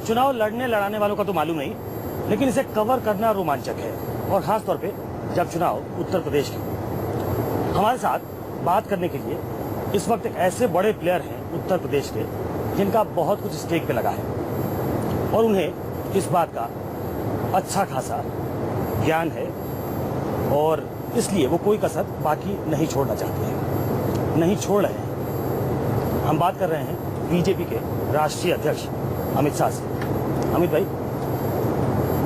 चुनाव लड़ने लड़ाने वालों का तो मालूम नहीं, लेकिन इसे कवर करना रोमांचक है, और खास तौर पे जब चुनाव उत्तर प्रदेश के। हमारे साथ बात करने के लिए इस वक्त एक ऐसे बड़े प्लेयर हैं उत्तर प्रदेश के, जिनका बहुत कुछ स्टेक पे लगा है, और उन्हें इस बात का अच्छा खासा ज्ञान है, और इसलिए वो कोई कसर बाकी नहीं छोड़ना चाहते हैं, नहीं छोड़ रहे हैं। हम बात कर रहे हैं बीजेपी के राष्ट्रीय अध्यक्ष अमित शाह से। अमित भाई,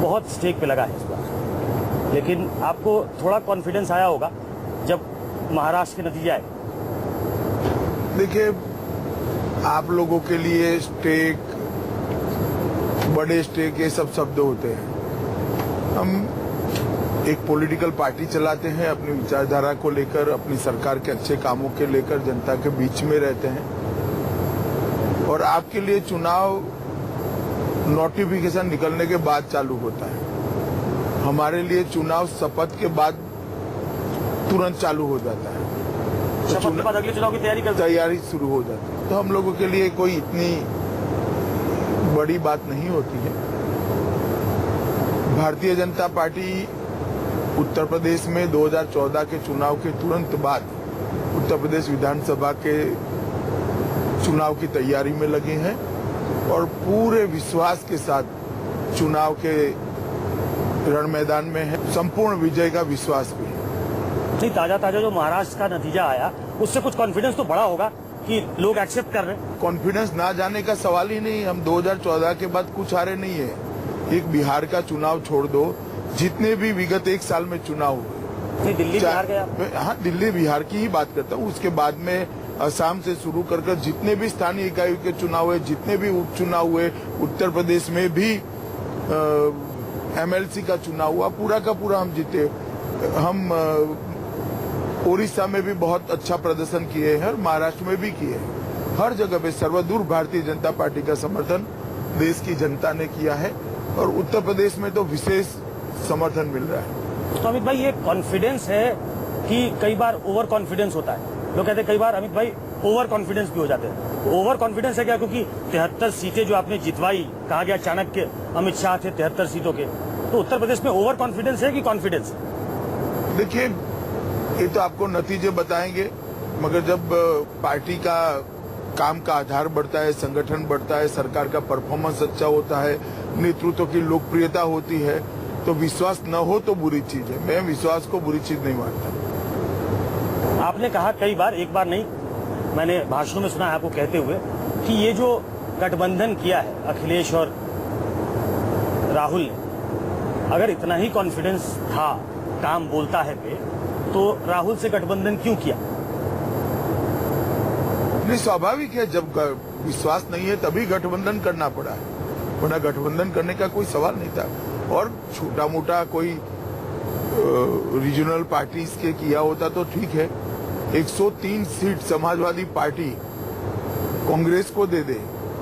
बहुत स्टेक पे लगा है इस बार, लेकिन आपको थोड़ा कॉन्फिडेंस आया होगा जब महाराष्ट्र के नतीजे आए। देखिए, आप लोगों के लिए स्टेक, बड़े स्टेक, ये सब शब्द होते हैं। हम एक पॉलिटिकल पार्टी चलाते हैं, अपनी विचारधारा को लेकर, अपनी सरकार के अच्छे कामों के लेकर जनता के बीच में रहते हैं, और आपके लिए चुनाव नोटिफिकेशन निकलने के बाद चालू होता है। हमारे लिए चुनाव शपथ के बाद तुरंत चालू हो जाता है, शपथ के बाद अगले चुनाव की तैयारी शुरू हो जाती है। तो हम लोगों के लिए कोई इतनी बड़ी बात नहीं होती है। भारतीय जनता पार्टी उत्तर प्रदेश में 2014 के चुनाव के तुरंत बाद उत्तर प्रदेश विधानसभा के चुनाव की तैयारी में लगे हैं, और पूरे विश्वास के साथ चुनाव के रण मैदान में है। संपूर्ण विजय का विश्वास भी है। नहीं, ताजा जो महाराष्ट्र का नतीजा आया, उससे कुछ कॉन्फिडेंस तो बड़ा होगा कि लोग एक्सेप्ट कर रहे हैं। कॉन्फिडेंस ना जाने का सवाल ही नहीं। हम 2014 के बाद कुछ हारे नहीं है। एक बिहार का चुनाव छोड़ दो, जितने भी विगत एक साल में चुनाव हुए, दिल्ली बिहार गया। हाँ, दिल्ली बिहार की ही बात करता हूँ। उसके बाद में असम से शुरू कर जितने भी स्थानीय इकाई के चुनाव हुए, जितने भी उपचुनाव हुए, उत्तर प्रदेश में भी MLC का चुनाव हुआ, पूरा का पूरा हम जीते। हम उड़ीसा में भी बहुत अच्छा प्रदर्शन किए हैं, महाराष्ट्र में भी किए हैं। हर जगह पे सर्वदूर भारतीय जनता पार्टी का समर्थन देश की जनता ने किया है, और उत्तर प्रदेश में तो विशेष समर्थन मिल रहा है। तो अमित भाई, ये कॉन्फिडेंस है कि कई बार ओवर कॉन्फिडेंस होता है? लोग कहते हैं कई बार अमित भाई ओवर कॉन्फिडेंस भी हो जाते हैं। ओवर कॉन्फिडेंस है क्या? क्योंकि 73 सीटें जो आपने जितवाई, कहा गया चाणक्य अमित शाह थे 73 सीटों के, तो उत्तर प्रदेश में ओवर कॉन्फिडेंस है कि कॉन्फिडेंस? देखिए, ये तो आपको नतीजे बताएंगे, मगर जब पार्टी का काम का आधार बढ़ता है, संगठन बढ़ता है, सरकार का परफॉर्मेंस अच्छा होता है, नेतृत्व की लोकप्रियता होती है, तो विश्वास न हो तो बुरी चीज है। मैं विश्वास को बुरी चीज नहीं मानता। आपने कहा कई बार, एक बार नहीं, मैंने भाषणों में सुना है आपको कहते हुए कि ये जो गठबंधन किया है अखिलेश और राहुल ने, अगर इतना ही कॉन्फिडेंस था, काम बोलता है पे, तो राहुल से गठबंधन क्यों किया? नहीं, स्वाभाविक है, जब विश्वास नहीं है तभी गठबंधन करना पड़ा है, वरना गठबंधन करने का कोई सवाल नहीं था। और छोटा मोटा कोई रीजनल पार्टीज के किया होता तो ठीक है। 103 सीट समाजवादी पार्टी कांग्रेस को दे दे,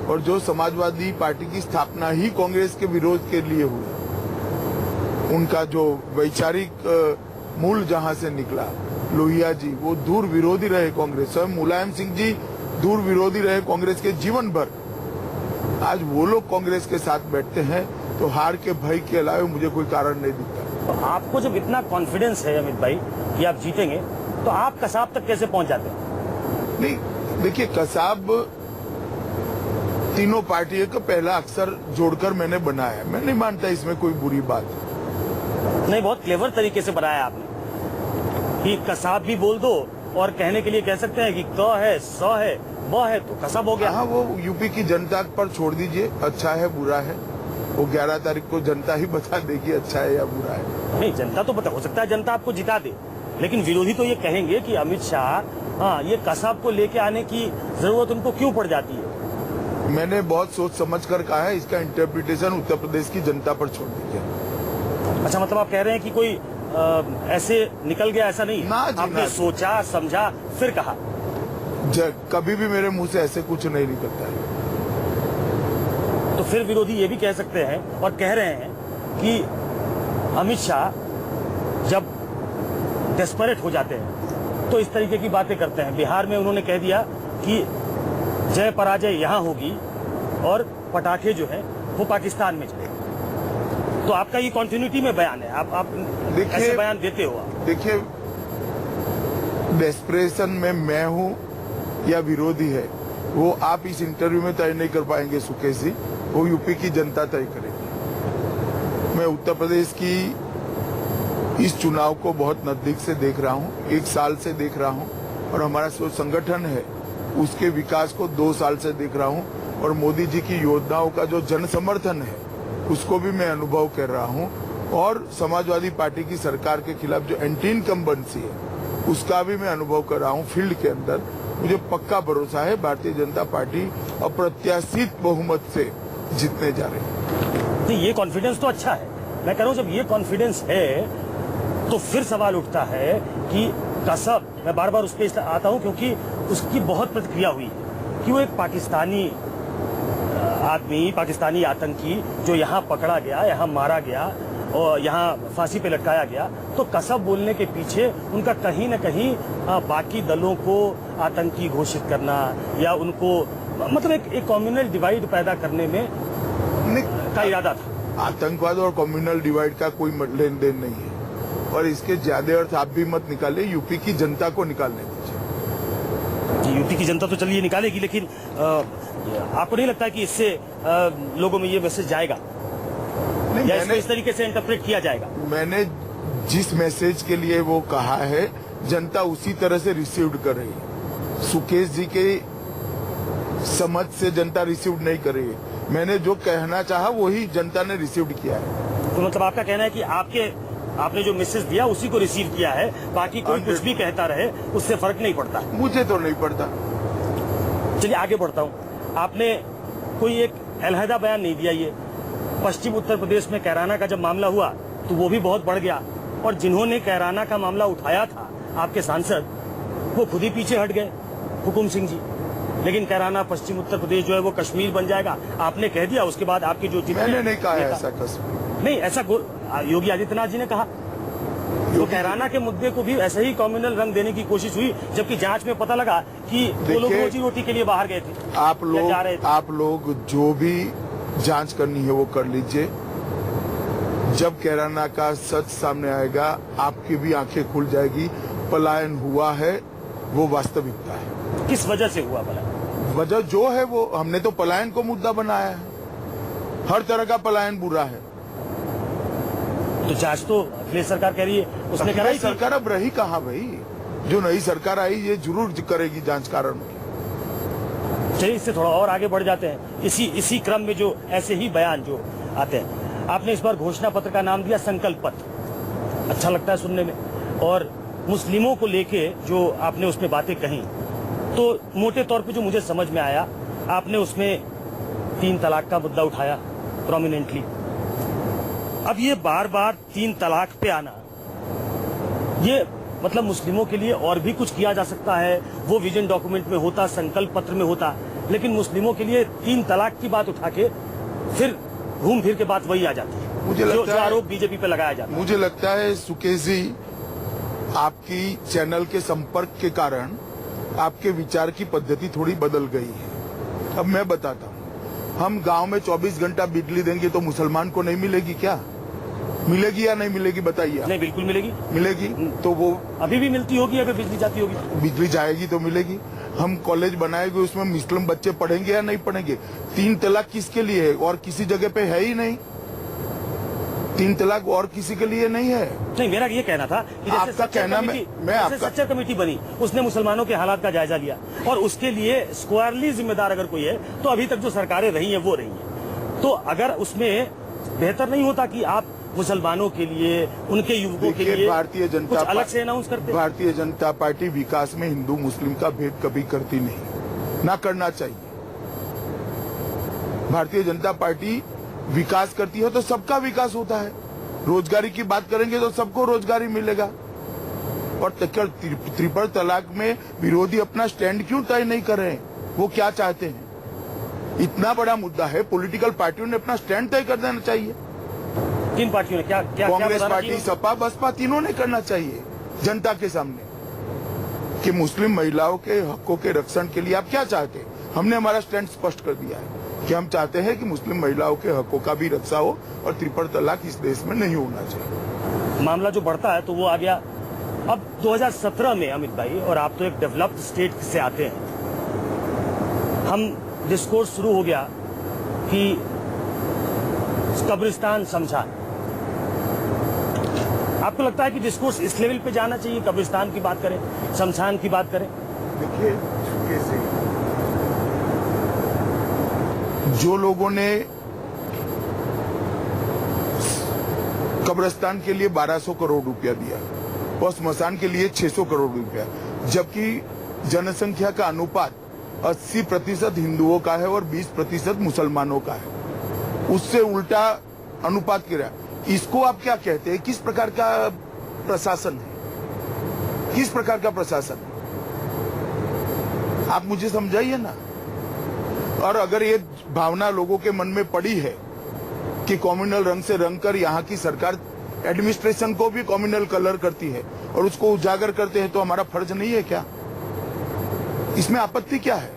और जो समाजवादी पार्टी की स्थापना ही कांग्रेस के विरोध के लिए हुई, उनका जो वैचारिक मूल जहां से निकला, लोहिया जी, वो दूर विरोधी रहे कांग्रेस। स्वयं मुलायम सिंह जी दूर विरोधी रहे कांग्रेस के जीवन भर। आज वो लोग कांग्रेस के साथ बैठते हैं, तो हार के भय के अलावा मुझे कोई कारण नहीं दिखता। तो आपको जब इतना कॉन्फिडेंस है अमित भाई कि आप जीतेंगे, तो आप कसाब तक कैसे पहुंच जाते हैं? नहीं, देखिए, कसाब तीनों पार्टियों का पहला अक्षर जोड़कर मैंने बनाया है। मैं नहीं मानता इसमें कोई बुरी बात। नहीं, बहुत क्लेवर तरीके से बनाया आपने कि कसाब भी बोल दो, और कहने के लिए कह सकते हैं कि क है, स है, ब है, तो कसाब हो गया। हाँ, वो यूपी की जनता पर छोड़ दीजिए, अच्छा है बुरा है, वो 11 तारीख को जनता ही बता देगी अच्छा है या बुरा है। नहीं, जनता तो बता, हो सकता है जनता आपको जिता दे, लेकिन विरोधी तो ये कहेंगे कि अमित शाह, हाँ, ये कसाब को लेके आने की जरूरत उनको क्यों पड़ जाती है? मैंने बहुत सोच समझ कर कहा है, इसका इंटरप्रिटेशन उत्तर प्रदेश की जनता पर छोड़ दीजिए। अच्छा, मतलब आप कह रहे हैं कि कोई ऐसे निकल गया, ऐसा नहीं? आपने सोचा समझा फिर कहा? कभी भी मेरे मुंह से ऐसे कुछ नहीं निकलता है। तो फिर विरोधी ये भी कह सकते हैं और कह रहे हैं कि अमित शाह जब डेस्परेट हो जाते हैं तो इस तरीके की बातें करते हैं। बिहार में उन्होंने कह दिया कि जय पराजय यहाँ होगी और पटाखे जो है वो पाकिस्तान में चलेगा। तो आपका ये कॉन्टिन्यूटी में बयान है, आप ऐसे बयान देते हो आप? देखिए, डेस्परेशन में मैं हूं या विरोधी है वो आप इस इंटरव्यू में तय नहीं कर पाएंगे सुकेश जी, वो यूपी की जनता तय करेगी। मैं उत्तर प्रदेश की इस चुनाव को बहुत नजदीक से देख रहा हूं, 1 साल से देख रहा हूं, और हमारा जो संगठन है उसके विकास को 2 साल से देख रहा हूं, और मोदी जी की योजनाओं का जो जन समर्थन है उसको भी मैं अनुभव कर रहा हूं, और समाजवादी पार्टी की सरकार के खिलाफ जो एंटी इनकम्बेंसी है उसका भी मैं अनुभव कर रहा हूं फील्ड के अंदर। मुझे पक्का भरोसा है भारतीय जनता पार्टी अप्रत्याशित बहुमत से जीतने जा रही है। तो ये कॉन्फिडेंस तो अच्छा है, मैं कह रहा हूं जब ये कॉन्फिडेंस है तो फिर सवाल उठता है कि कसब, मैं बार बार उस पर आता हूं क्योंकि उसकी बहुत प्रतिक्रिया हुई है कि वो एक पाकिस्तानी आदमी, पाकिस्तानी आतंकी जो यहाँ पकड़ा गया, यहाँ मारा गया और यहाँ फांसी पे लटकाया गया, तो कसब बोलने के पीछे उनका कहीं न कहीं बाकी दलों को आतंकी घोषित करना या उनको मतलब एक कम्युनल डिवाइड पैदा करने में का इरादा था। आतंकवाद और कम्युनल डिवाइड का कोई लेन देन नहीं है, और इसके ज्यादा अर्थ आप भी मत निकाले, यूपी की जनता को निकालने दीजिए। यूपी की जनता तो चलिए निकालेगी, लेकिन आपको नहीं लगता कि इससे लोगों में ये मैसेज जाएगा या इसको इस तरीके से इंटरप्रेट किया जाएगा? मैंने जिस मैसेज के लिए वो कहा है जनता उसी तरह से रिसीव्ड कर रही है। सुकेश जी के समझ से जनता रिसीव्ड नहीं कर रही है। मैंने जो कहना चाहा वही जनता ने रिसीव्ड किया है। तो मतलब आपका कहना है कि आपने जो मैसेज दिया उसी को रिसीव किया है, बाकी कोई कुछ भी कहता रहे उससे फर्क नहीं पड़ता? मुझे तो नहीं पड़ता। चलिए आगे बढ़ता हूँ। आपने कोई एक अलहदा बयान नहीं दिया। ये पश्चिम उत्तर प्रदेश में कैराना का जब मामला हुआ तो वो भी बहुत बढ़ गया, और जिन्होंने कैराना का मामला उठाया था आपके सांसद, वो खुद ही पीछे हट गए, हुकुम सिंह जी। लेकिन कैराना पश्चिम उत्तर प्रदेश जो है वो कश्मीर बन जाएगा, आपने कह दिया। उसके बाद आपकी जो मैंने नहीं कहा ऐसा कश्मीर नहीं, ऐसा योगी आदित्यनाथ जी ने कहा। तो कैराना के मुद्दे को भी ऐसे ही कम्युनल रंग देने की कोशिश हुई, जबकि जांच में पता लगा कि वो लोग रोजी रोटी के लिए बाहर गए थे। आप लोग जो भी जांच करनी है वो कर लीजिए। जब कैराना का सच सामने आएगा आपकी भी आंखें खुल जाएगी। पलायन हुआ है वो वास्तविकता है। किस वजह से हुआ पलायन? वजह जो है वो हमने तो पलायन को मुद्दा बनाया है। हर तरह का पलायन बुरा है। तो जांच तो अखिलेश सरकार कह रही है, उसने कराई। सरकार अब रही कहाँ भाई? जो नई सरकार आई ये जरूर करेगी जांच कारण की। चलिए इससे थोड़ा और आगे बढ़ जाते हैं। इसी क्रम में जो ऐसे ही बयान जो आते हैं, आपने इस बार घोषणा पत्र का नाम दिया संकल्प पत्र। अच्छा लगता है सुनने में। और मुस्लिमों को लेके जो आपने उसमें बातें कही, तो मोटे तौर पे जो मुझे समझ में आया, आपने उसमें 3 तलाक का मुद्दा उठाया प्रोमिनेंटली। अब ये बार बार 3 तलाक पे आना, ये मतलब मुस्लिमों के लिए और भी कुछ किया जा सकता है। वो विजन डॉक्यूमेंट में होता, संकल्प पत्र में होता, लेकिन मुस्लिमों के लिए 3 तलाक की बात उठा के फिर घूम फिर के बात वही आ जाती है। मुझे लगता जो आरोप बीजेपी पे लगाया जाता है। मुझे लगता है सुकेश जी, आपकी चैनल के संपर्क के कारण आपके विचार की पद्धति थोड़ी बदल गई है। अब मैं बताता हूँ, हम गांव में 24 घंटा बिजली देंगे तो मुसलमान को नहीं मिलेगी क्या? मिलेगी या नहीं मिलेगी बताइए? नहीं, बिल्कुल मिलेगी। मिलेगी। तो वो अभी भी मिलती होगी अगर बिजली जाती होगी। बिजली जाएगी तो मिलेगी। हम कॉलेज बनाएंगे उसमें मुस्लिम बच्चे पढ़ेंगे या नहीं पढ़ेंगे? 3 तलाक किसके लिए है? और किसी जगह पे है ही नहीं। 3 तलाक और किसी के लिए नहीं है। नहीं, मेरा ये कहना था कि जैसे आपका कहना मैं आपका सच्चर कमेटी बनी, उसने मुसलमानों के हालात का जायजा लिया, और उसके लिए स्क्वायरली जिम्मेदार अगर कोई है तो अभी तक जो सरकारें रही हैं वो रही हैं। तो अगर उसमें बेहतर नहीं होता कि आप मुसलमानों के लिए, उनके युवकों के लिए भारतीय जनता कुछ अलग से अनाउंस करते? भारतीय जनता पार्टी विकास में हिंदू मुस्लिम का भेद कभी करती नहीं, ना करना चाहिए। भारतीय जनता पार्टी विकास करती है तो सबका विकास होता है। रोजगारी की बात करेंगे तो सबको रोजगारी मिलेगा। और ट्रिपल तलाक में विरोधी अपना स्टैंड क्यों तय नहीं कर रहे हैं? वो क्या चाहते हैं? इतना बड़ा मुद्दा है, पॉलिटिकल पार्टियों ने अपना स्टैंड तय कर देना चाहिए। किन पार्टियों ने क्या कांग्रेस पार्टी, सपा, बसपा, तीनों ने करना चाहिए जनता के सामने कि मुस्लिम महिलाओं के हकों के रक्षण के लिए आप क्या चाहते हैं। हमने हमारा स्टैंड स्पष्ट कर दिया है। कि हम चाहते हैं कि मुस्लिम महिलाओं के हकों का भी रक्षा हो और ट्रिपल तलाक इस देश में नहीं होना चाहिए। मामला जो बढ़ता है तो वो आ गया अब 2017 में। अमित भाई, और आप तो एक डेवलप्ड स्टेट से आते हैं, हम डिस्कोर्स शुरू हो गया कि कब्रिस्तान शमशान। आपको लगता है कि डिस्कोर्स इस लेवल पे जाना चाहिए, कब्रिस्तान की बात करें, शमशान की बात करें? देखिए, कैसे जो लोगों ने कब्रिस्तान के लिए 1200 करोड़ रुपया दिया और स्मशान के लिए 600 करोड़ रुपया, जबकि जनसंख्या का अनुपात 80% हिंदुओं का है और 20% मुसलमानों का है, उससे उल्टा अनुपात गिरा। इसको आप क्या कहते हैं? किस प्रकार का प्रशासन है? किस प्रकार का प्रशासन है? आप मुझे समझाइए ना। और अगर ये भावना लोगों के मन में पड़ी है कि कम्युनल रंग से रंग कर यहाँ की सरकार एडमिनिस्ट्रेशन को भी कम्युनल कलर करती है और उसको उजागर करते हैं, तो हमारा फर्ज नहीं है क्या? इसमें आपत्ति क्या है?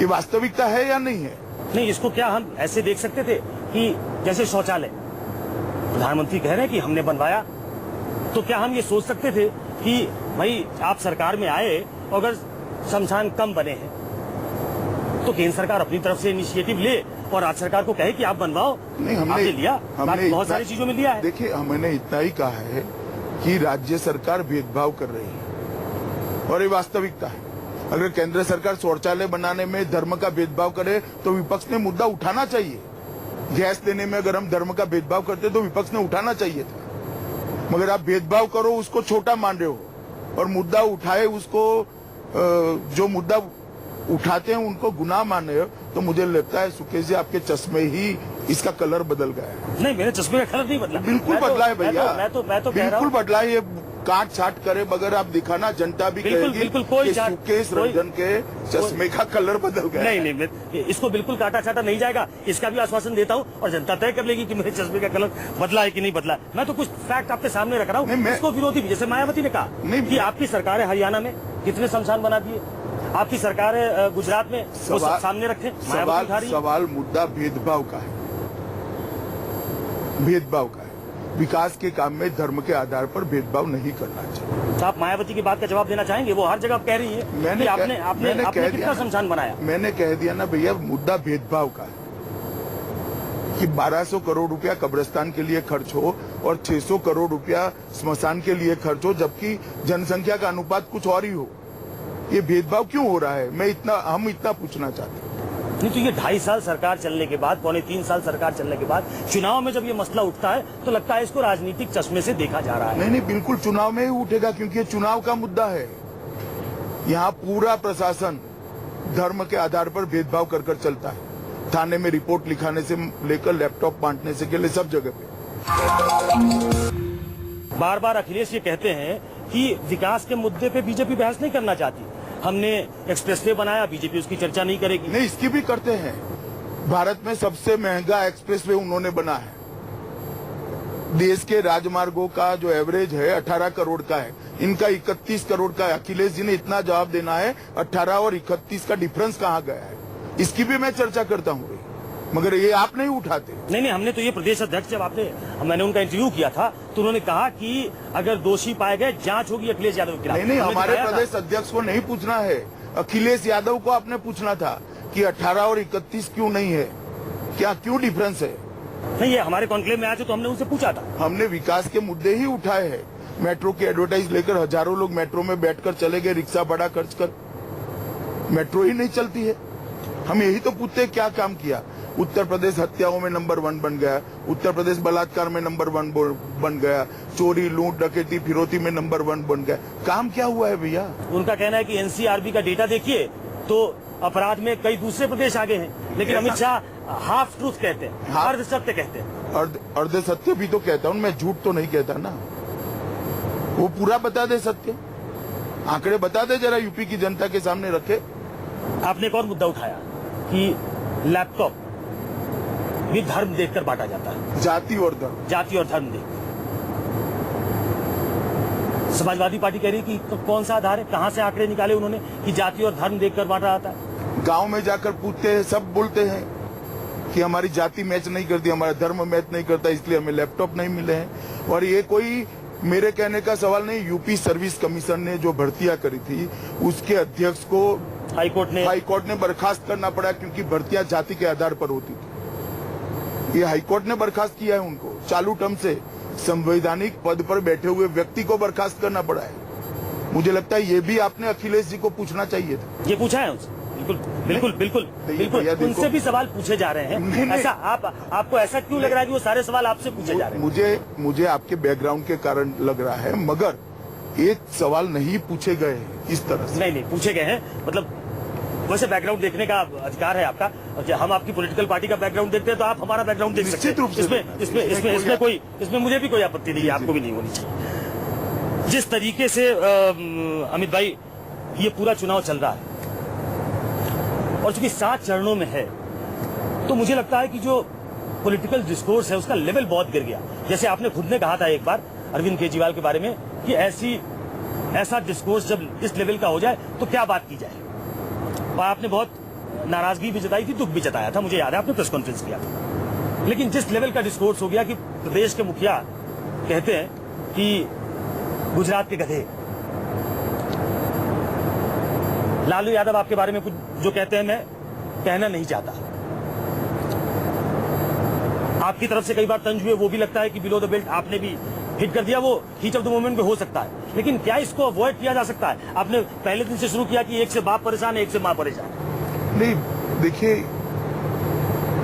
ये वास्तविकता है या नहीं है? नहीं, इसको क्या हम ऐसे देख सकते थे कि जैसे शौचालय प्रधानमंत्री कह रहे हैं कि हमने बनवाया, तो क्या हम ये सोच सकते थे कि भाई आप सरकार में आए, अगर शमशान कम बने हैं तो केंद्र सरकार अपनी तरफ से इनिशिएटिव ले और राज्य सरकार को कहे कि आप बनवाओ? नहीं, हमने लिया, बहुत सारी चीजों में लिया है। देखिए, हमने इतना ही कहा है कि राज्य सरकार भेदभाव कर रही है और ये वास्तविकता है। अगर केंद्र सरकार शौचालय बनाने में धर्म का भेदभाव करे तो विपक्ष ने मुद्दा उठाना चाहिए। गैस देने में अगर हम धर्म का भेदभाव करते तो विपक्ष ने उठाना चाहिए था, मगर आप भेदभाव करो उसको छोटा मान रहे हो और मुद्दा उठाए उसको जो मुद्दा उठाते हैं उनको गुनाह मान रहे हो। तो मुझे लगता है सुकेश जी, आपके चश्मे ही इसका कलर बदल गया है। नहीं, मेरे चश्मे का कलर नहीं बदला। बिल्कुल बदला है भैया, मैं तो कह रहा बिल्कुल हूं, बदला है। ये काट छाट करे बगैर आप दिखाना, जनता भी कहेगी बिल्कुल कोई कि सुकेश रंजन के चश्मे का कलर बदल गया। नहीं, इसको बिल्कुल काटा छाटा नहीं जाएगा। इसका भी आश्वासन देता हूँ और जनता तय कर लेगी कि मेरे चश्मे का कलर बदला है कि नहीं बदला। मैं तो कुछ फैक्ट आपके सामने रख रहा हूँ। इसको विरोधी भी, जैसे मायावती ने कहा कि आपकी सरकार है हरियाणा में कितने शमशान बना दिए, आपकी सरकार है गुजरात में, वो सामने रखे। सवाल मुद्दा भेदभाव का है, भेदभाव का है। विकास के काम में धर्म के आधार पर भेदभाव नहीं करना चाहिए। तो आप मायावती की बात का जवाब देना चाहेंगे? वो हर जगह कह रही है कि आपने कितना शमशान बनाया। मैंने कह दिया ना भैया, मुद्दा भेदभाव का है कि 1200 करोड़ रुपया कब्रिस्तान के लिए खर्च हो और 600 करोड़ रुपया स्मशान के लिए खर्च हो, जबकि जनसंख्या का अनुपात कुछ और ही हो। ये भेदभाव क्यों हो रहा है? हम इतना पूछना चाहते हैं। नहीं तो ये 2.5 साल सरकार चलने के बाद, 2.25 साल सरकार चलने के बाद चुनाव में जब ये मसला उठता है तो लगता है इसको राजनीतिक चश्मे से देखा जा रहा है। नहीं, बिल्कुल चुनाव में ही उठेगा, क्योंकि ये चुनाव का मुद्दा है। यहाँ पूरा प्रशासन धर्म के आधार पर भेदभाव कर चलता है। थाने में रिपोर्ट लिखाने से लेकर लैपटॉप बांटने से के लिए सब जगह पे। बार बार अखिलेश ये कहते हैं कि विकास के मुद्दे पे बीजेपी बहस नहीं करना चाहती। हमने एक्सप्रेसवे बनाया, बीजेपी उसकी चर्चा नहीं करेगी। नहीं, इसकी भी करते हैं। भारत में सबसे महंगा एक्सप्रेसवे उन्होंने बना है। देश के राजमार्गों का जो एवरेज है 18 करोड़ का है, इनका 31 करोड़ का है। अखिलेश जी ने इतना जवाब देना है, 18 और 31 का डिफरेंस कहाँ गया है, इसकी भी मैं चर्चा करता हूँ, मगर ये आप नहीं उठाते। नहीं, हमने तो ये प्रदेश अध्यक्ष, जब मैंने उनका इंटरव्यू किया था तो उन्होंने कहा कि अगर दोषी पाए गए जांच होगी अखिलेश यादव के खिलाफ। नहीं, हमारे प्रदेश अध्यक्ष को नहीं पूछना है, अखिलेश यादव को आपने पूछना था कि 18 और 31 क्यों नहीं है, क्यों डिफरेंस है? नहीं, ये हमारे कॉन्क्लेव में आए थे तो हमने उनसे पूछा था। हमने विकास के मुद्दे ही उठाए हैं। मेट्रो की एडवर्टाइज लेकर हजारों लोग मेट्रो में बैठकर चले गए, रिक्शा बड़ा खर्च कर, मेट्रो ही नहीं चलती है। हम यही तो पूछते हैं क्या काम किया। उत्तर प्रदेश हत्याओं में नंबर 1 बन गया, उत्तर प्रदेश बलात्कार में नंबर 1 बन गया, चोरी लूट डकैती फिरौती में नंबर 1 बन गया। काम क्या हुआ है भैया? उनका कहना है कि एनसीआरबी का डेटा देखिए तो अपराध में कई दूसरे प्रदेश आगे हैं, लेकिन अमित शाह हाफ ट्रूथ कहते हैं, अर्ध सत्य कहते हैं। अर्ध सत्य भी तो कहता हूँ मैं, झूठ तो नहीं कहता ना। वो पूरा बता दे, सत्य आंकड़े बता दे, जरा यूपी की जनता के सामने रखे। आपने एक और मुद्दा उठाया कि लैपटॉप भी धर्म देखकर बांटा जाता है, जाति और धर्म देख। समाजवादी पार्टी कह रही कि तो कौन सा आधार है, कहां से आंकड़े निकाले उन्होंने कि जाति और धर्म देखकर बांटा जाता है? गांव में जाकर पूछते हैं, सब बोलते हैं कि हमारी जाति मैच नहीं करती, हमारा धर्म मैच नहीं करता, इसलिए हमें लैपटॉप नहीं मिले हैं। और ये कोई मेरे कहने का सवाल नहीं, यूपी सर्विस कमीशन ने जो भर्तियां करी थी उसके अध्यक्ष को हाईकोर्ट ने बर्खास्त करना पड़ा, क्योंकि भर्तियां जाति के आधार पर होती थी। ये हाईकोर्ट ने बर्खास्त किया है उनको, चालू टर्म से संवैधानिक पद पर बैठे हुए व्यक्ति को बर्खास्त करना पड़ा है। मुझे लगता है ये भी आपने अखिलेश जी को पूछना चाहिए था। ये पूछा है उनसे? बिल्कुल उनसे भी सवाल पूछे जा रहे हैं। ऐसा आपको ऐसा क्यों लग रहा है कि वो सारे सवाल आपसे पूछे जा रहे हैं? मुझे आपके बैकग्राउंड के कारण लग रहा है, मगर एक सवाल नहीं पूछे गए इस तरह से। नहीं पूछे गए हैं, मतलब वैसे बैकग्राउंड देखने का अधिकार है आपका। हम आपकी पॉलिटिकल पार्टी का बैकग्राउंड देखते हैं तो आप हमारा बैकग्राउंड देख सकते हैं। इसमें मुझे भी कोई आपत्ति नहीं है, आपको भी नहीं होनी चाहिए। जिस तरीके से अमित भाई ये पूरा चुनाव चल रहा है और चूंकि 7 चरणों में है, तो मुझे लगता है कि जो पॉलिटिकल डिस्कोर्स है उसका लेवल बहुत गिर गया। जैसे आपने खुद ने कहा था एक बार अरविंद केजरीवाल के बारे में कि ऐसा डिस्कोर्स जब इस लेवल का हो जाए तो क्या बात की जाए। और आपने बहुत नाराजगी भी जताई थी, दुख भी जताया था, मुझे याद है आपने प्रेस कॉन्फ्रेंस किया था। लेकिन जिस लेवल का डिस्कोर्स हो गया कि प्रदेश के मुखिया कहते हैं कि गुजरात के गधे, लालू यादव आपके बारे में कुछ जो कहते हैं मैं कहना नहीं चाहता। आपकी तरफ से कई बार तंज हुए, वो भी लगता है कि बिलो द बेल्ट आपने भी हिट कर दिया, वो हीट ऑफ द मोमेंट में हो सकता है। लेकिन क्या इसको अवॉइड किया जा सकता है? आपने पहले दिन से शुरू किया कि एक से बाप परेशान है, एक से मां परेशान। नहीं, देखिए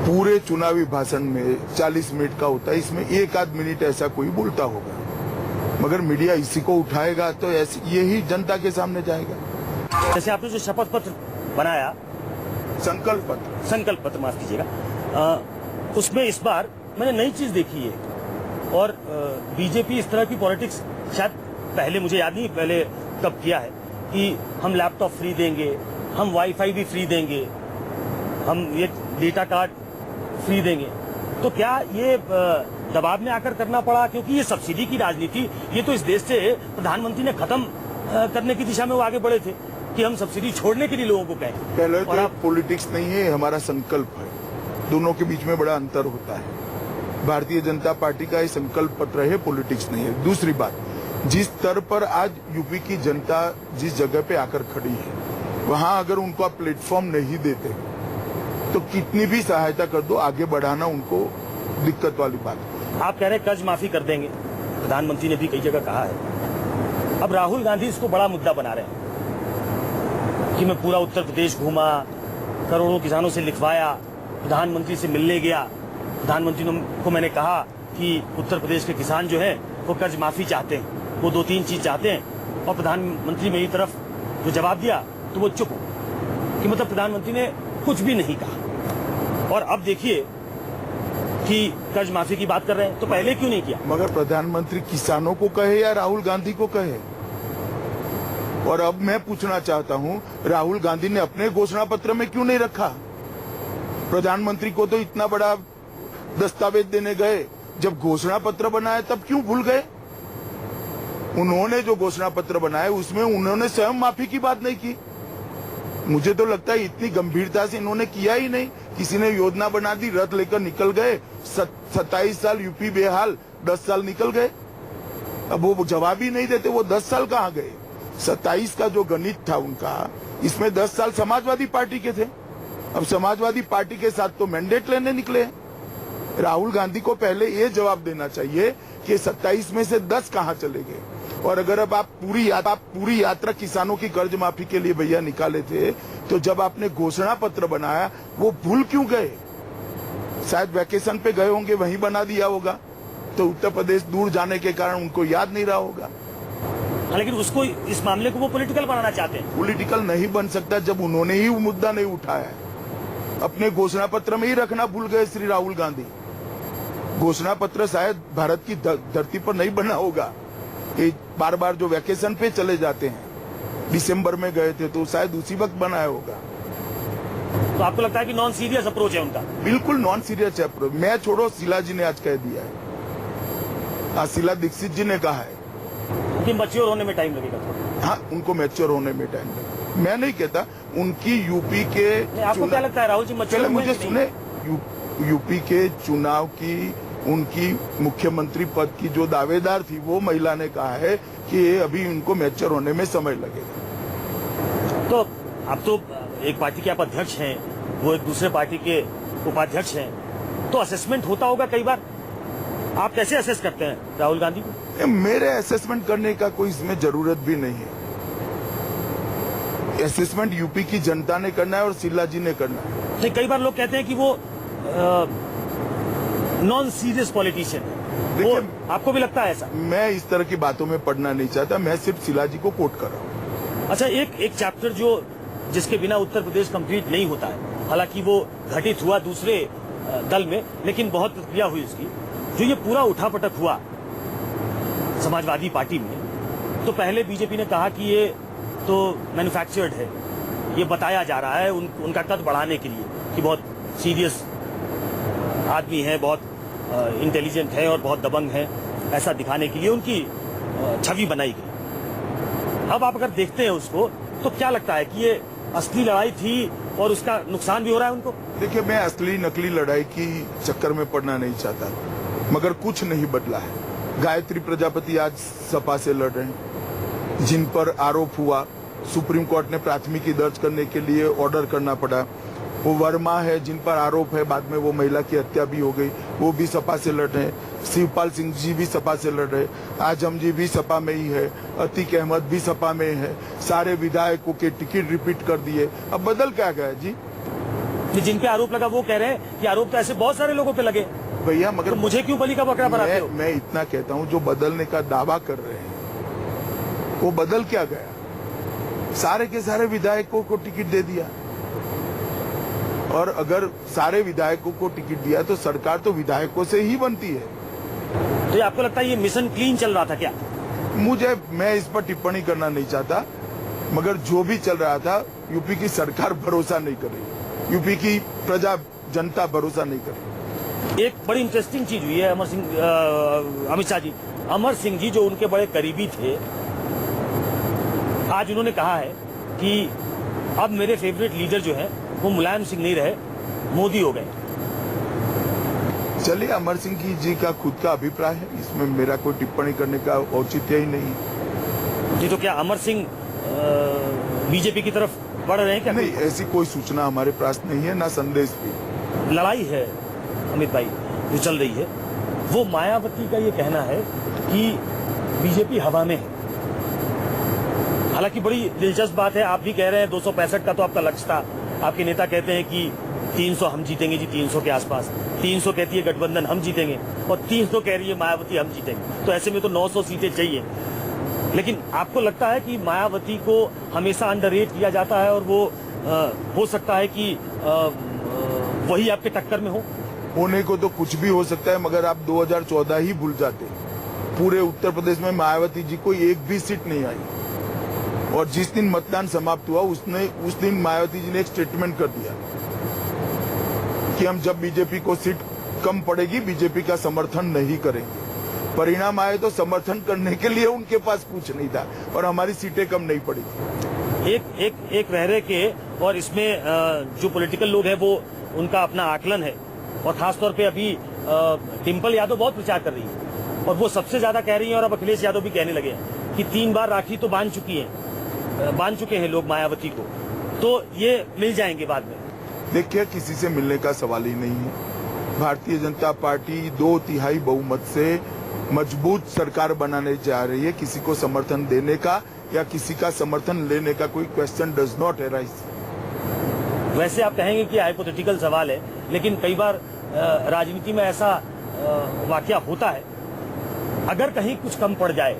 पूरे चुनावी भाषण में 40 मिनट का होता है, इसमें 1-8 मिनट ऐसा कोई बोलता होगा, मगर मीडिया इसी को उठाएगा तो यही जनता के सामने जाएगा। जैसे आपने जो शपथ पत्र बनाया, संकल्प पत्र माफ कीजिएगा, उसमें इस बार मैंने नई चीज देखी है। और बीजेपी इस तरह की पॉलिटिक्स शायद पहले, मुझे याद नहीं पहले कब किया है, कि हम लैपटॉप फ्री देंगे, हम वाईफाई भी फ्री देंगे, हम ये डेटा कार्ड फ्री देंगे। तो क्या ये दबाव में आकर करना पड़ा? क्योंकि ये सब्सिडी की राजनीति, ये तो इस देश से प्रधानमंत्री ने खत्म करने की दिशा में वो आगे बढ़े थे कि हम सब्सिडी छोड़ने के लिए लोगों को कहें। पहले तो आप पॉलिटिक्स नहीं है, हमारा संकल्प है, दोनों के बीच में बड़ा अंतर होता है। भारतीय जनता पार्टी का ये संकल्प पत्र है, पॉलिटिक्स नहीं है। दूसरी बात, जिस स्तर पर आज यूपी की जनता जिस जगह पे आकर खड़ी है, वहां अगर उनको आप प्लेटफॉर्म नहीं देते तो कितनी भी सहायता कर दो, आगे बढ़ाना उनको दिक्कत वाली बात है। आप कह रहे हैं कर्ज माफी कर देंगे, प्रधानमंत्री ने भी कई जगह कहा है। अब राहुल गांधी इसको बड़ा मुद्दा बना रहे हैं कि मैं पूरा उत्तर प्रदेश घूमा, करोड़ों किसानों से लिखवाया, प्रधानमंत्री से मिलने गया, प्रधानमंत्री को मैंने कहा कि उत्तर प्रदेश के किसान जो है वो कर्ज माफी चाहते हैं, वो 2-3 चीज चाहते हैं। और प्रधानमंत्री मेरी तरफ जो जवाब दिया तो वो चुप हो, कि मतलब प्रधानमंत्री ने कुछ भी नहीं कहा। और अब देखिए कि कर्ज माफी की बात कर रहे हैं, तो पहले क्यों नहीं किया? मगर प्रधानमंत्री किसानों को कहे या राहुल गांधी को कहे? और अब मैं पूछना चाहता हूं, राहुल गांधी ने अपने घोषणा पत्र में क्यों नहीं रखा? प्रधानमंत्री को तो इतना बड़ा दस्तावेज देने गए, जब घोषणा पत्र बनाया तब क्यों भूल गए? उन्होंने जो घोषणा पत्र बनाया उसमें उन्होंने स्वयं माफी की बात नहीं की। मुझे तो लगता है इतनी गंभीरता से इन्होंने किया ही नहीं। किसी ने योजना बना दी, रथ लेकर निकल गए, 27 साल यूपी बेहाल, 10 साल निकल गए। अब वो जवाब ही नहीं देते, वो 10 साल कहाँ गए? 27 का जो गणित था उनका, इसमें 10 साल समाजवादी पार्टी के थे। अब समाजवादी पार्टी के साथ तो मैंडेट लेने निकले। राहुल गांधी को पहले ये जवाब देना चाहिए कि 27 में से 10 कहाँ चले गए। और अगर अब आप पूरी यात्रा किसानों की कर्ज माफी के लिए भैया निकाले थे, तो जब आपने घोषणा पत्र बनाया वो भूल क्यों गए? शायद वैकेशन पे गए होंगे, वहीं बना दिया होगा, तो उत्तर प्रदेश दूर जाने के कारण उनको याद नहीं रहा होगा। लेकिन उसको, इस मामले को वो पॉलिटिकल बनाना चाहते हैं। पॉलिटिकल नहीं बन सकता जब उन्होंने ही वो मुद्दा नहीं उठाया। अपने घोषणा पत्र में ही रखना भूल गए श्री राहुल गांधी। घोषणा पत्र शायद भारत की धरती पर नहीं बना होगा। ये बार बार जो वैकेशन पे चले जाते हैं, दिसंबर में गए थे तो शायद उसी वक्त बनाया होगा। तो आपको लगता है कि नॉन सीरियस अप्रोच है उनका? बिल्कुल नॉन सीरियस अप्रोच। मैं छोड़ो, शीला जी ने आज कह दिया है, शीला दीक्षित जी ने कहा है कि मैच्योर होने में टाइम लगेगा। हाँ, उनको मैच्योर होने में टाइम लगेगा। मैं नहीं कहता, उनकी यूपी के आपको क्या लगता है राहुल जी पहले मुझे सुने, यूपी के चुनाव की उनकी मुख्यमंत्री पद की जो दावेदार थी वो महिला ने कहा है कि अभी उनको मैच्योर होने में समय लगेगा। तो आप तो एक पार्टी के आप अध्यक्ष हैं, वो एक दूसरे पार्टी के उपाध्यक्ष हैं, तो असेसमेंट होता होगा कई बार। आप कैसे असेस करते हैं राहुल गांधी को? मेरे असेसमेंट करने का कोई इसमें जरूरत भी नहीं है। असेसमेंट यूपी की जनता ने करना है और शीला जी ने करना है। तो कई बार लोग कहते हैं कि वो नॉन सीरियस पॉलिटिशियन है, वो आपको भी लगता है ऐसा? मैं इस तरह की बातों में पढ़ना नहीं चाहता, मैं सिर्फ शीला जी को कोट कर रहा हूँ। अच्छा, एक चैप्टर जिसके बिना उत्तर प्रदेश कंप्लीट नहीं होता है, हालांकि वो घटित हुआ दूसरे दल में, लेकिन बहुत प्रतिक्रिया हुई उसकी, जो ये पूरा उठापटक हुआ समाजवादी पार्टी में। तो पहले बीजेपी ने कहा कि ये तो मैन्युफैक्चर्ड है, ये बताया जा रहा है उनका कद बढ़ाने के लिए कि बहुत सीरियस आदमी है, बहुत इंटेलिजेंट है और बहुत दबंग है, ऐसा दिखाने के लिए उनकी छवि बनाई गई। अब आप अगर देखते हैं उसको तो क्या लगता है कि ये असली लड़ाई थी और उसका नुकसान भी हो रहा है उनको? देखिए, मैं असली नकली लड़ाई की चक्कर में पड़ना नहीं चाहता, मगर कुछ नहीं बदला है। गायत्री प्रजापति आज सपा से लड़ रहे हैं, जिन पर आरोप हुआ, सुप्रीम कोर्ट ने प्राथमिकी दर्ज करने के लिए ऑर्डर करना पड़ा। वो वर्मा है, जिन पर आरोप है, बाद में वो महिला की हत्या भी हो गई, वो भी सपा से लड़ रहे हैं। शिवपाल सिंह जी भी सपा से लड़ रहे हैं, आजम जी भी सपा में ही है, अतीक अहमद भी सपा में है। सारे विधायकों के टिकट रिपीट कर दिए। अब बदल क्या गया जी? जिन पे आरोप लगा वो कह रहे हैं कि आरोप तो ऐसे बहुत सारे लोगों पे लगे भैया, मगर तो मुझे क्यों बलि का बकरा बनाते हो? मैं इतना कहता हूँ, जो बदलने का दावा कर रहे हैं वो बदल क्या गया? सारे के सारे विधायकों को टिकट दे दिया, और अगर सारे विधायकों को टिकट दिया तो सरकार तो विधायकों से ही बनती है। तो ये आपको लगता है ये मिशन क्लीन चल रहा था क्या? मैं इस पर टिप्पणी करना नहीं चाहता, मगर जो भी चल रहा था, यूपी की सरकार भरोसा नहीं कर रही, यूपी की जनता भरोसा नहीं कर रही। एक बड़ी इंटरेस्टिंग चीज हुई है अमित शाह जी, अमर सिंह जी जो उनके बड़े करीबी थे, आज उन्होंने कहा है कि अब मेरे फेवरेट लीडर जो है वो मुलायम सिंह नहीं रहे, मोदी हो गए। चलिए, अमर सिंह जी का खुद का अभिप्राय है, इसमें मेरा कोई टिप्पणी करने का औचित्य ही नहीं जी। तो क्या अमर सिंह बीजेपी की तरफ बढ़ रहे हैं क्या? नहीं, ऐसी कोई सूचना हमारे पास नहीं है, ना संदेश भी। लड़ाई है अमित भाई जो चल रही है, वो मायावती का ये कहना है कि बीजेपी हवा में है। हालांकि बड़ी दिलचस्प बात है, आप भी कह रहे हैं 265 का तो आपका लक्ष्य था, आपके नेता कहते हैं कि 300 हम जीतेंगे जी, 300 के आसपास। 300 कहती है गठबंधन हम जीतेंगे, और 300 कह रही है मायावती हम जीतेंगे। तो ऐसे में तो 900 सीटें चाहिए। लेकिन आपको लगता है कि मायावती को हमेशा अंडररेट किया जाता है और वो हो सकता है कि वही आपके टक्कर में हो? होने को तो कुछ भी हो सकता है, मगर आप 2014 ही भूल जाते। पूरे उत्तर प्रदेश में मायावती जी को एक भी सीट नहीं आई, और जिस दिन मतदान समाप्त हुआ उस दिन मायावती जी ने एक स्टेटमेंट कर दिया कि हम जब बीजेपी को सीट कम पड़ेगी बीजेपी का समर्थन नहीं करेंगे। परिणाम आए तो समर्थन करने के लिए उनके पास कुछ नहीं था और हमारी सीटें कम नहीं पड़ी थी। एक रह के, और इसमें जो पॉलिटिकल लोग हैं वो उनका अपना आकलन है, और खासतौर पे अभी डिम्पल यादव बहुत प्रचार कर रही है और वो सबसे ज्यादा कह रही है, और अब अखिलेश यादव भी कहने लगे हैं कि 3 बार राखी तो बांध चुके हैं लोग मायावती को, तो ये मिल जाएंगे बाद में। देखिए, किसी से मिलने का सवाल ही नहीं है। भारतीय जनता पार्टी 2/3 बहुमत से मजबूत सरकार बनाने जा रही है। किसी को समर्थन देने का या किसी का समर्थन लेने का कोई क्वेश्चन डज नॉट अराइज। वैसे आप कहेंगे कि हाइपोथेटिकल सवाल है, लेकिन कई बार राजनीति में ऐसा वाकया होता है, अगर कहीं कुछ कम पड़ जाए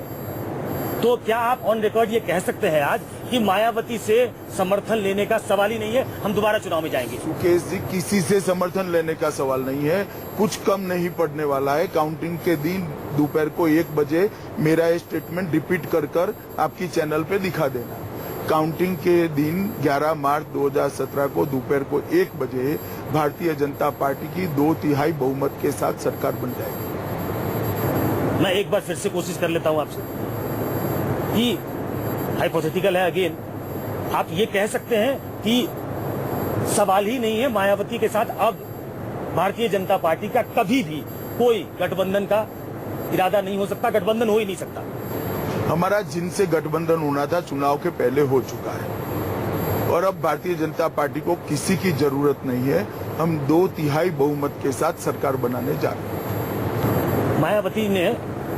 तो क्या आप ऑन रिकॉर्ड ये कह सकते हैं आज कि मायावती से समर्थन लेने का सवाल ही नहीं है, हम दोबारा चुनाव में जाएंगे? सुकेश जी, किसी से समर्थन लेने का सवाल नहीं है, कुछ कम नहीं पड़ने वाला है। काउंटिंग के दिन दोपहर को 1 बजे मेरा ये स्टेटमेंट रिपीट कर आपकी चैनल पे दिखा देना। काउंटिंग के दिन 11 मार्च 2017 को दोपहर को 1 बजे भारतीय जनता पार्टी की 2/3 बहुमत के साथ सरकार बन जाएगी। मैं एक बार फिर से कोशिश कर लेता हूं आपसे कि हाइपोथेटिकल है अगेन, आप ये कह सकते हैं कि सवाल ही नहीं है मायावती के साथ अब भारतीय जनता पार्टी का कभी भी कोई गठबंधन का इरादा नहीं हो सकता, गठबंधन हो ही नहीं सकता। हमारा जिनसे गठबंधन होना था चुनाव के पहले हो चुका है और अब भारतीय जनता पार्टी को किसी की जरूरत नहीं है। हम 2/3 बहुमत के साथ सरकार बनाने जा रहे हैं। मायावती ने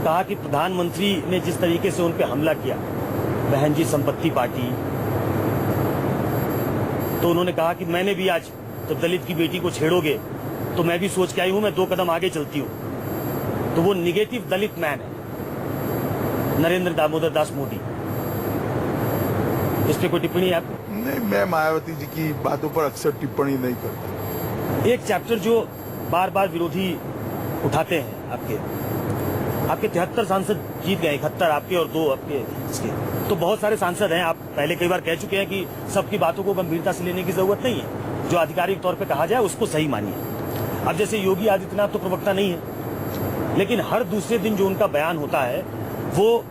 कहा कि प्रधानमंत्री ने जिस तरीके से उन पर हमला किया, बहन जी संपत्ति पार्टी, तो उन्होंने कहा कि मैंने भी आज जब दलित की बेटी को छेड़ोगे तो मैं भी सोच के आई हूं, मैं 2 कदम आगे चलती हूं। तो वो निगेटिव दलित मैन है नरेंद्र दामोदर दास मोदी। इस पे कोई टिप्पणी है आप? नहीं, मैं मायावती जी की बातों पर अक्सर टिप्पणी नहीं करता। एक चैप्टर जो बार बार विरोधी उठाते हैं, आपके 73 सांसद जीत गए, 71 आपके और 2 आपके इसके, तो बहुत सारे सांसद हैं। आप पहले कई बार कह चुके हैं कि सबकी बातों को गंभीरता से लेने की जरूरत नहीं है, जो आधिकारिक तौर पे कहा जाए उसको सही मानिए। अब जैसे योगी आदित्यनाथ तो प्रवक्ता नहीं है, लेकिन हर दूसरे दिन जो उनका बयान होता है वो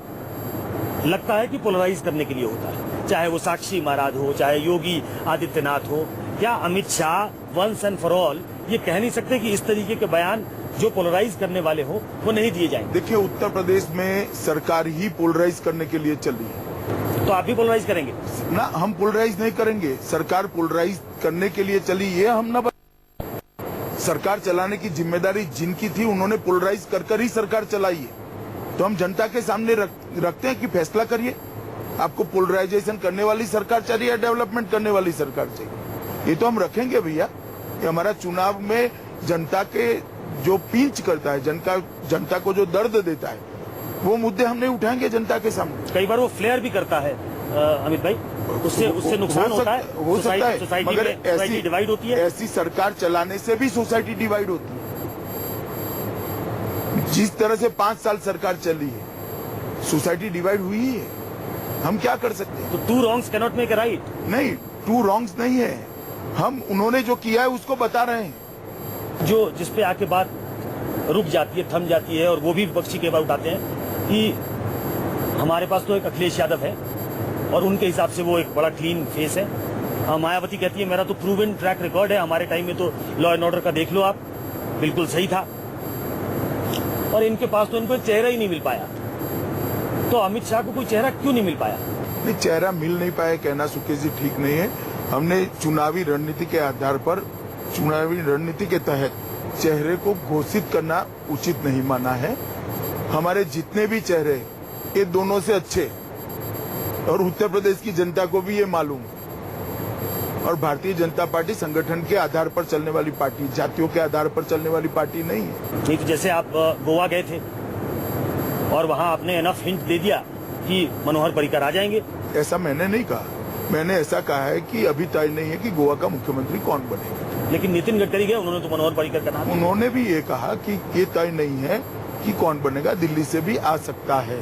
लगता है कि पोलराइज करने के लिए होता है, चाहे वो साक्षी महाराज हो, चाहे योगी आदित्यनाथ हो या Amit Shah. Once and for all ये कह नहीं सकते कि इस तरीके के बयान जो पोलराइज करने वाले हो वो नहीं दिए जाएंगे। देखिए, उत्तर प्रदेश में सरकार ही पोलराइज करने के लिए चली है, तो आप भी पोलराइज करेंगे ना? हम पोलराइज नहीं करेंगे, सरकार पोलराइज करने के लिए चली, ये हम ना। सरकार चलाने की जिम्मेदारी जिनकी थी उन्होंने पोलराइज कर ही सरकार चलाई है। तो हम जनता के सामने रखते हैं कि फैसला करिए, आपको पोलराइजेशन करने वाली सरकार चाहिए या डेवलपमेंट करने वाली सरकार चाहिए। ये तो हम रखेंगे भैया, ये हमारा चुनाव में जनता के जो पिंच करता है, जनता को जो दर्द देता है, वो मुद्दे हम नहीं उठाएंगे जनता के सामने। कई बार वो फ्लेयर भी करता है अमित भाई, उससे नुकसान होता है, हो सकता है, मगर सोसाइटी डिवाइड होती है। ऐसी सरकार चलाने से भी सोसाइटी डिवाइड होती है। जिस तरह से 5 साल सरकार चली है, सोसाइटी डिवाइड हुई है। हम क्या कर सकते हैं? तो 2 wrongs cannot make a right। नहीं, 2 wrongs नहीं है, हम उन्होंने जो किया है उसको बता रहे हैं। जो जिसपे आके बात रुक जाती है, थम जाती है, और वो भी विपक्षी के बाद उठाते हैं कि हमारे पास तो एक अखिलेश यादव है और उनके हिसाब से वो एक बड़ा क्लीन फेस है। मायावती कहती है मेरा तो प्रूवन ट्रैक रिकॉर्ड है, हमारे टाइम में तो लॉ एंड ऑर्डर का देख लो आप, बिल्कुल सही था। और इनके पास तो इनको एक चेहरा ही नहीं मिल पाया। तो अमित शाह को कोई चेहरा क्यों नहीं मिल पाया? नहीं, चेहरा मिल नहीं पाया कहना सुकेश जी ठीक नहीं है। हमने चुनावी रणनीति के आधार पर, चुनावी रणनीति के तहत चेहरे को घोषित करना उचित नहीं माना है। हमारे जितने भी चेहरे ये दोनों से अच्छे, और उत्तर प्रदेश की जनता को भी ये मालूम। और भारतीय जनता पार्टी संगठन के आधार पर चलने वाली पार्टी, जातियों के आधार पर चलने वाली पार्टी नहीं है। नहीं, तो जैसे आप गोवा गए थे और वहां आपने एनफ हिंट दे दिया कि मनोहर पर्रिकर आ जाएंगे। ऐसा मैंने नहीं कहा, मैंने ऐसा कहा है कि अभी तय नहीं है कि गोवा का मुख्यमंत्री कौन बनेगा। लेकिन नितिन गडकरी गए, उन्होंने तो मनोहर पर्रिकर का नाम, उन्होंने भी ये कहा कि ये तय नहीं है कि कौन बनेगा, दिल्ली से भी आ सकता है।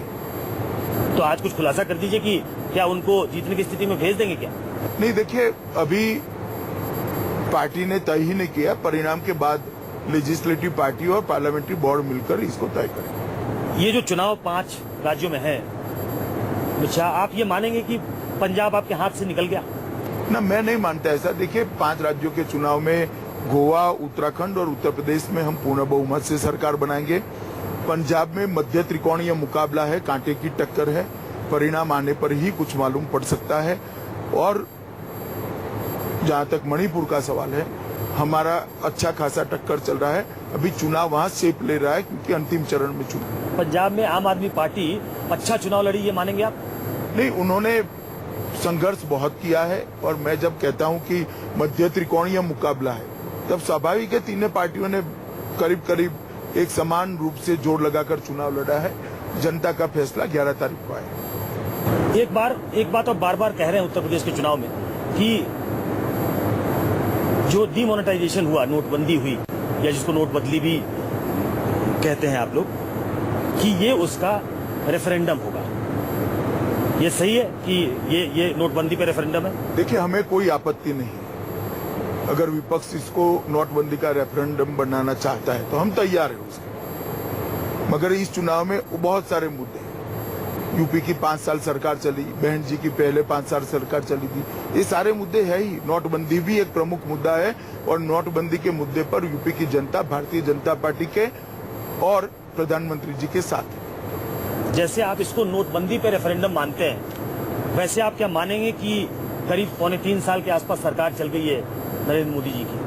तो आज कुछ खुलासा कर दीजिए कि क्या उनको जीतने की स्थिति में भेज देंगे क्या? नहीं, देखिए, अभी पार्टी ने तय ही नहीं किया, परिणाम के बाद लेजिस्लेटिव पार्टी और पार्लियामेंट्री बोर्ड मिलकर इसको तय करेंगे। ये जो चुनाव 5 राज्यों में है, अच्छा, आप ये मानेंगे कि पंजाब आपके हाथ से निकल गया? ना, मैं नहीं मानता ऐसा। देखिए, 5 राज्यों के चुनाव में गोवा, उत्तराखंड और उत्तर प्रदेश में हम पूर्ण बहुमत से सरकार बनाएंगे। पंजाब में मध्य त्रिकोणीय मुकाबला है, कांटे की टक्कर है, परिणाम आने पर ही कुछ मालूम पड़ सकता है। और जहां तक मणिपुर का सवाल है, हमारा अच्छा खासा टक्कर चल रहा है। अभी चुनाव वहां शेप ले रहा है क्योंकि अंतिम चरण में चुनाव। पंजाब में आम आदमी पार्टी अच्छा चुनाव लड़ी, ये मानेंगे आप? नहीं, उन्होंने संघर्ष बहुत किया है। और मैं जब कहता हूं कि मध्य त्रिकोणीय मुकाबला है, तब स्वाभाविक है तीनों पार्टियों ने करीब करीब एक समान रूप से जोर लगाकर चुनाव लड़ा है। जनता का फैसला 11 तारीख को आएगा। एक बात और बार बार कह रहे हैं उत्तर प्रदेश के चुनाव में कि जो डिमोनेटाइजेशन हुआ, नोटबंदी हुई, या जिसको नोटबदली भी कहते हैं आप लोग, कि ये उसका रेफरेंडम होगा। ये सही है कि ये नोटबंदी पे रेफरेंडम है? देखिए, हमें कोई आपत्ति नहीं, अगर विपक्ष इसको नोटबंदी का रेफरेंडम बनाना चाहता है तो हम तैयार हैं उसके। मगर इस चुनाव में बहुत सारे मुद्दे हैं। यूपी की 5 साल सरकार चली, बहन जी की पहले 5 साल सरकार चली थी। ये सारे मुद्दे है ही। नोटबंदी भी एक प्रमुख मुद्दा है और नोटबंदी के मुद्दे पर यूपी की जनता भारतीय जनता पार्टी के और प्रधानमंत्री जी के साथ है। जैसे आप इसको नोटबंदी पे रेफरेंडम मानते हैं, वैसे आप क्या मानेंगे कि करीब 3.25 साल के आसपास सरकार चल गई है नरेंद्र मोदी जी की,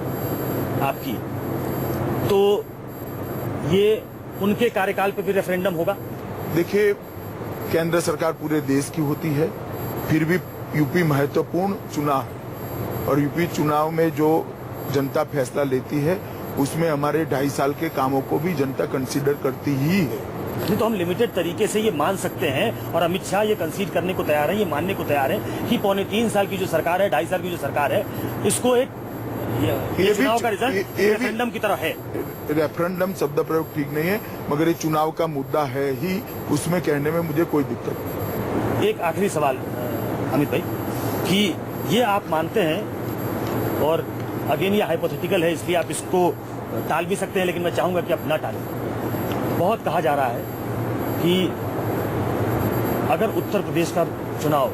आपकी, तो ये उनके कार्यकाल पे भी रेफरेंडम होगा? देखिए, केंद्र सरकार पूरे देश की होती है, फिर भी यूपी महत्वपूर्ण चुनाव है और यूपी चुनाव में जो जनता फैसला लेती है उसमें हमारे 2.5 साल के कामों को भी जनता कंसीडर करती ही है। नहीं तो हम लिमिटेड तरीके से ये मान सकते हैं और अमित शाह ये कंसीड करने को तैयार है, ये मानने को तैयार है कि 3.25 साल की जो सरकार है, 2.5 साल की जो सरकार है, इसको एक ये चुनाव का रिजल्ट रेफरेंडम की तरह है। रेफरेंडम शब्द प्रयोग ठीक नहीं है, मगर ये चुनाव का मुद्दा है ही, उसमें कहने में मुझे कोई दिक्कत नहीं। एक आखिरी सवाल अमित भाई, कि ये आप मानते हैं, और अगेन ये हाइपोथेटिकल है इसलिए आप इसको टाल भी सकते हैं, लेकिन मैं चाहूंगा कि आप न टालें। बहुत कहा जा रहा है कि अगर उत्तर प्रदेश का चुनाव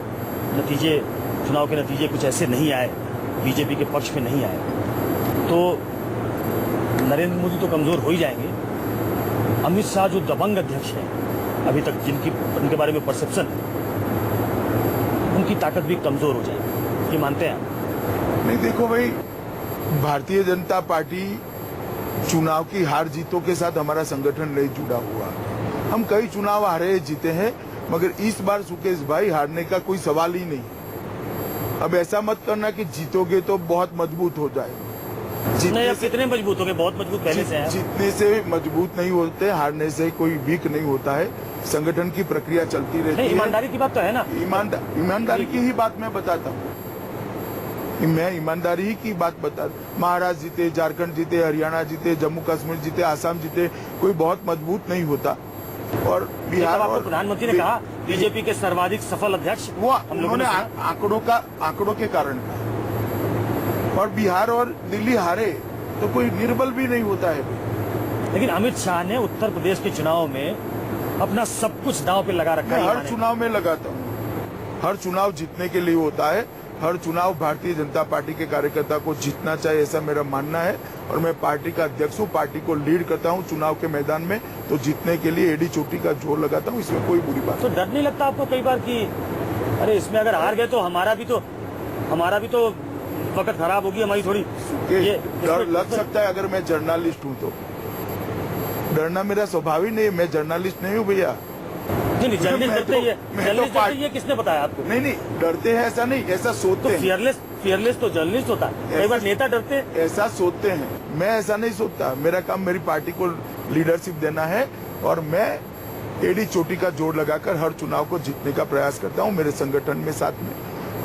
के नतीजे कुछ ऐसे नहीं आए, बीजेपी के पक्ष में नहीं आए, तो नरेंद्र मोदी तो कमजोर हो ही जाएंगे। अमित शाह जो दबंग अध्यक्ष हैं अभी तक, उनके बारे में परसेप्शन है, उनकी ताकत भी कमजोर हो जाएगी, ये मानते हैं आप? नहीं, देखो भाई, भारतीय जनता पार्टी चुनाव की हार जीतों के साथ हमारा संगठन नहीं जुड़ा हुआ। हम कई चुनाव हारे जीते हैं, मगर इस बार सुकेश भाई हारने का कोई सवाल ही नहीं। अब ऐसा मत करना कि जीतोगे तो बहुत मजबूत हो जाए। नहीं, अब कितने मजबूत हो गए? बहुत मजबूत पहले से हैं। जीतने से मजबूत नहीं होते, हारने से कोई वीक नहीं होता है। संगठन की प्रक्रिया चलती रहती है। ईमानदारी की बात तो है ना? ईमानदारी की ही बात मैं बताता हूँ। मैं ईमानदारी ही की बात बता। महाराष्ट्र जीते, झारखंड जीते, हरियाणा जीते, जम्मू कश्मीर जीते, आसाम जीते, कोई बहुत मजबूत नहीं होता। और बिहार और प्रधानमंत्री ने कहा बीजेपी के सर्वाधिक सफल अध्यक्ष, वो उन्होंने आंकड़ों के कारण कहा। और बिहार और दिल्ली हारे तो कोई निर्बल भी नहीं होता है। लेकिन अमित शाह ने उत्तर प्रदेश के चुनाव में अपना सब कुछ दांव पे लगा रखा है। हर चुनाव में लगाता हूँ। हर चुनाव जीतने के लिए होता है। हर चुनाव भारतीय जनता पार्टी के कार्यकर्ता को जीतना चाहिए, ऐसा मेरा मानना है। और मैं पार्टी का अध्यक्ष हूँ, पार्टी को लीड करता हूँ चुनाव के मैदान में, तो जीतने के लिए एडी चोटी का जोर लगाता हूँ, इसमें कोई बुरी बात। तो डर नहीं लगता आपको कई बार कि अरे इसमें अगर हार गए तो हमारा भी तो वक्त खराब होगी, हमारी थोड़ी ये डर लग सकता है। अगर मैं जर्नलिस्ट हूँ तो डरना मेरा स्वभाव ही नहीं है। मैं जर्नलिस्ट नहीं हूँ भैया। नहीं, जर्नलिस्ट डरते ही है। ये किसने बताया आपको? नहीं, डरते हैं ऐसा नहीं, ऐसा सोचते हैं। फियरलेस तो जर्नलिस्ट होता है। कई बार नेता डरते हैं, ऐसा सोचते हैं। मैं ऐसा नहीं सोचता। मेरा काम मेरी पार्टी को लीडरशिप देना है और मैं एडी चोटी का जोर लगाकर हर चुनाव को जीतने का प्रयास करता हूँ, मेरे संगठन में साथ में।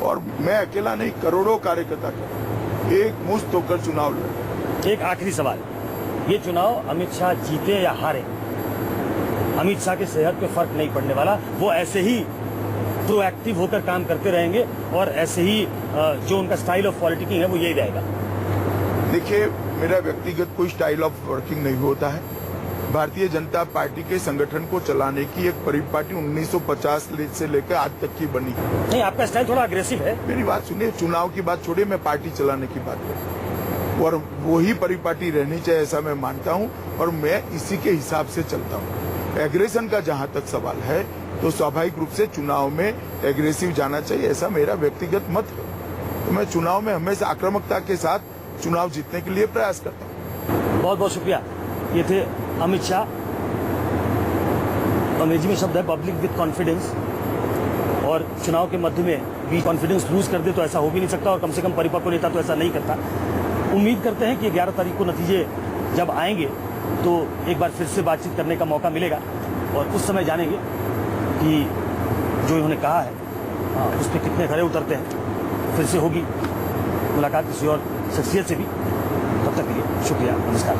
और मैं अकेला नहीं, करोड़ों कार्यकर्ता एक मुश्त होकर चुनाव लड़े। एक आखिरी सवाल, ये चुनाव अमित शाह जीते या हारे, अमित शाह के सेहत पे फर्क नहीं पड़ने वाला। वो ऐसे ही प्रोएक्टिव होकर काम करते रहेंगे और ऐसे ही जो उनका स्टाइल ऑफ पॉलिटिकिंग है वो यही रहेगा। देखिए, मेरा व्यक्तिगत कोई स्टाइल ऑफ वर्किंग नहीं होता है। भारतीय जनता पार्टी के संगठन को चलाने की एक परिपाटी 1950 से लेकर आज तक की बनी। नहीं, आपका स्टाइल थोड़ा अग्रेसिव है। मेरी बात सुनिए, चुनाव की बात छोड़िए, मैं पार्टी चलाने की बात करूँ और वही परिपाटी रहनी चाहिए, ऐसा मैं मानता हूँ और मैं इसी के हिसाब से चलता हूँ। एग्रेशन का जहां तक सवाल है तो स्वाभाविक रूप से चुनाव में एग्रेसिव जाना चाहिए, ऐसा मेरा व्यक्तिगत मत है। तो मैं चुनाव में हमेशा आक्रामकता के साथ चुनाव जीतने के लिए प्रयास करता हूँ। बहुत बहुत शुक्रिया। ये थे अमित शाह। अंग्रेजी में शब्द है पब्लिक विद कॉन्फिडेंस, और चुनाव के मध्य में भी कॉन्फिडेंस लूज कर दे तो ऐसा हो भी नहीं सकता, और कम से कम परिपक्व नेता तो ऐसा नहीं करता। उम्मीद करते हैं कि 11 तारीख को नतीजे जब आएंगे तो एक बार फिर से बातचीत करने का मौका मिलेगा और उस समय जानेंगे कि जो इन्होंने कहा है उस पर कितने खरे उतरते हैं। फिर से होगी मुलाकात किसी और शख्सियत से भी। तब तक के लिए शुक्रिया, नमस्कार।